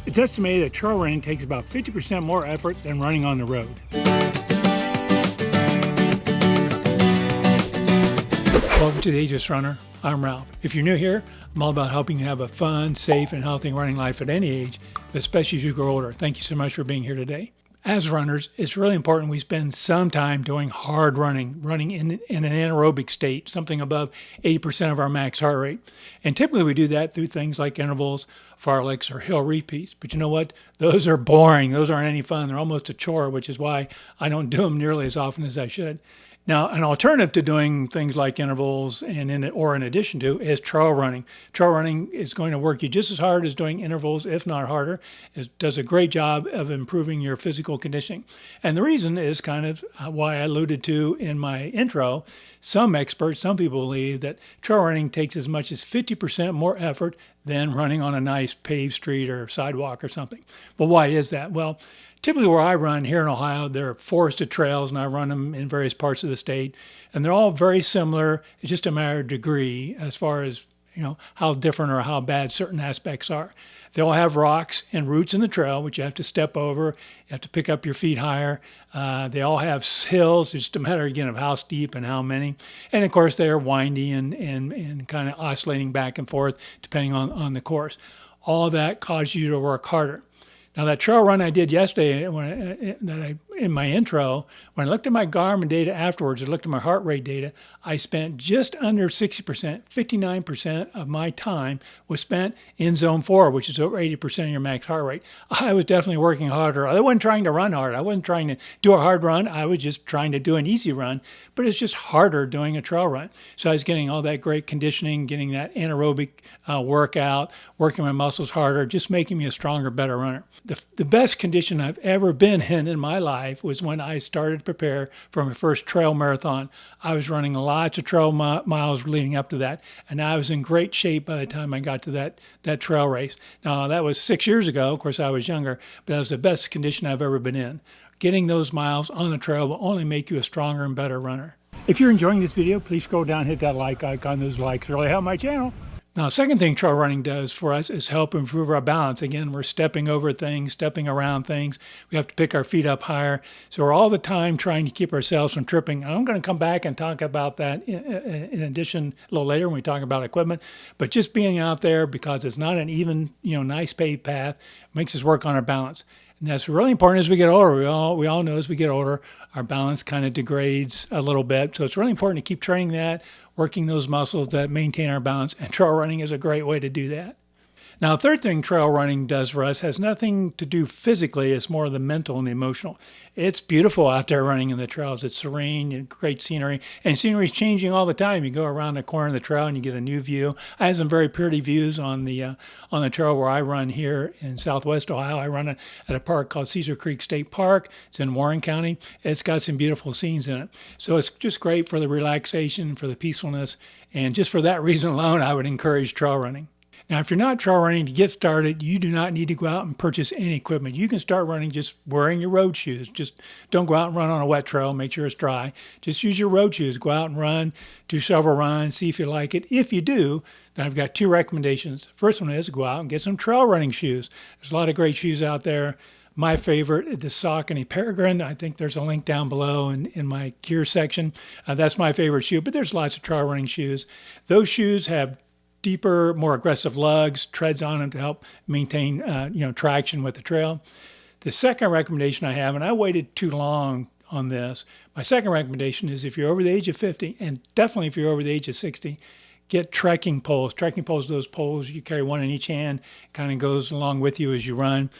It's estimated that trail running takes about 50% more effort than running on the road. Welcome to the Ageless Runner. I'm Ralph. If you're new here, I'm all about helping you have a fun, safe, and healthy running life at any age, but especially as you grow older. Thank you so much for being here today. As runners, it's really important we spend some time doing hard running in an anaerobic state, something above 80% of our max heart rate. And typically we do that through things like intervals, fartleks, or hill repeats. But you know what? Those are boring. Those aren't any fun. They're almost a chore, which is why I don't do them nearly as often as I should. Now, an alternative to doing things like intervals and in addition to is trail running. Trail running is going to work you just as hard as doing intervals, if not harder. It does a great job of improving your physical conditioning. And the reason is kind of why I alluded to in my intro. Some experts, some people believe that trail running takes as much as 50% more effort than running on a nice paved street or sidewalk or something. Well, why is that? Well, typically where I run here in Ohio, there are forested trails, and I run them in various parts of the state, and they're all very similar. It's just a matter of degree as far as how different or how bad certain aspects are. They all have rocks and roots in the trail, which you have to step over. You have to pick up your feet higher. They all have hills. It's just a matter, again, of how steep and how many. And, of course, they are windy and kind of oscillating back and forth depending on the course. All of that causes you to work harder. Now, that trail run I did yesterday, in my intro, when I looked at my Garmin data afterwards, I looked at my heart rate data, I spent just under 60%, 59% of my time was spent in zone 4, which is over 80% of your max heart rate. I was definitely working harder. I wasn't trying to run hard. I wasn't trying to do a hard run. I was just trying to do an easy run, but it's just harder doing a trail run. So I was getting all that great conditioning, getting that anaerobic workout, working my muscles harder, just making me a stronger, better runner. The best condition I've ever been in my life was when I started to prepare for my first trail marathon. I was running lots of trail miles leading up to that, and I was in great shape by the time I got to that trail race. Now, that was 6 years ago. Of course, I was younger, but that was the best condition I've ever been in. Getting those miles on the trail will only make you a stronger and better runner. If you're enjoying this video, please scroll down and hit that like icon. Those likes really help my channel. Now, second thing trail running does for us is help improve our balance. Again, we're stepping over things, stepping around things. We have to pick our feet up higher. So we're all the time trying to keep ourselves from tripping. I'm going to come back and talk about that in addition a little later when we talk about equipment. But just being out there, because it's not an even, nice paved path, makes us work on our balance. And that's really important as we get older. We all know as we get older, our balance kind of degrades a little bit. So it's really important to keep training that, working those muscles that maintain our balance. And trail running is a great way to do that. Now, the third thing trail running does for us has nothing to do physically. It's more the mental and the emotional. It's beautiful out there running in the trails. It's serene and great scenery. And scenery is changing all the time. You go around the corner of the trail and you get a new view. I have some very pretty views on the trail where I run here in Southwest Ohio. I run at a park called Cedar Creek State Park. It's in Warren County. It's got some beautiful scenes in it. So it's just great for the relaxation, for the peacefulness. And just for that reason alone, I would encourage trail running. Now, if you're not trail running, to get started, you do not need to go out and purchase any equipment. You can start running just wearing your road shoes. Just don't go out and run on a wet trail. Make sure it's dry. Just use your road shoes. Go out and run, do several runs, see if you like it. If you do, then I've got two recommendations. First one is go out and get some trail running shoes. There's a lot of great shoes out there. My favorite, the Saucony Peregrine. I think there's a link down below in my gear section. That's my favorite shoe, but there's lots of trail running shoes. Those shoes have deeper, more aggressive lugs, treads on them to help maintain, traction with the trail. The second recommendation I have, and I waited too long on this, my second recommendation is if you're over the age of 50, and definitely if you're over the age of 60, get trekking poles. Trekking poles, those poles, you carry one in each hand, kind of goes along with you as you run.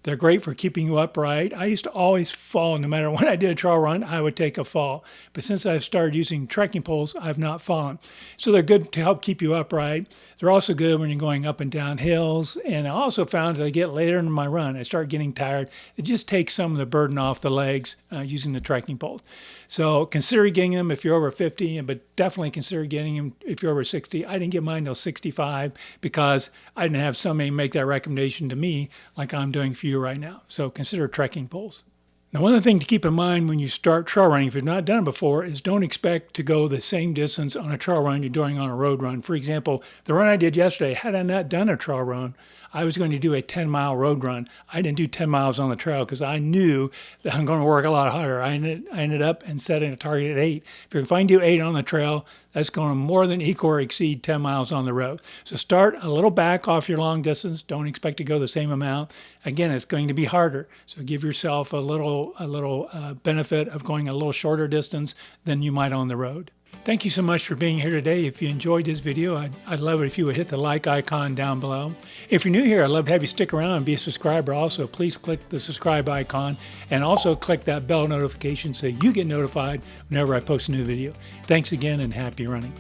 They're great for keeping you upright. I used to always fall. No matter when I did a trail run, I would take a fall. But since I've started using trekking poles, I've not fallen. So they're good to help keep you upright. They're also good when you're going up and down hills. And I also found as I get later in my run, I start getting tired. It just takes some of the burden off the legs using the trekking poles. So consider getting them if you're over 50, but definitely consider getting them if you're over 60. I didn't get mine until 65 because I didn't have somebody make that recommendation to me like I'm doing for you right now. So consider trekking poles. Now, one other thing to keep in mind when you start trail running, if you've not done it before, is don't expect to go the same distance on a trail run you're doing on a road run. For example, the run I did yesterday, had I not done a trail run, I was going to do a 10-mile road run. I didn't do 10 miles on the trail because I knew that I'm going to work a lot harder. I ended up and setting a target at 8. If I can do 8 on the trail, that's going to more than equal or exceed 10 miles on the road. So start a little back off your long distance. Don't expect to go the same amount. Again, it's going to be harder. So give yourself a little benefit of going a little shorter distance than you might on the road. Thank you so much for being here today. If you enjoyed this video, I'd love it if you would hit the like icon down below. If you're new here, I'd love to have you stick around and be a subscriber. Also, please click the subscribe icon and also click that bell notification so you get notified whenever I post a new video. Thanks again and happy running.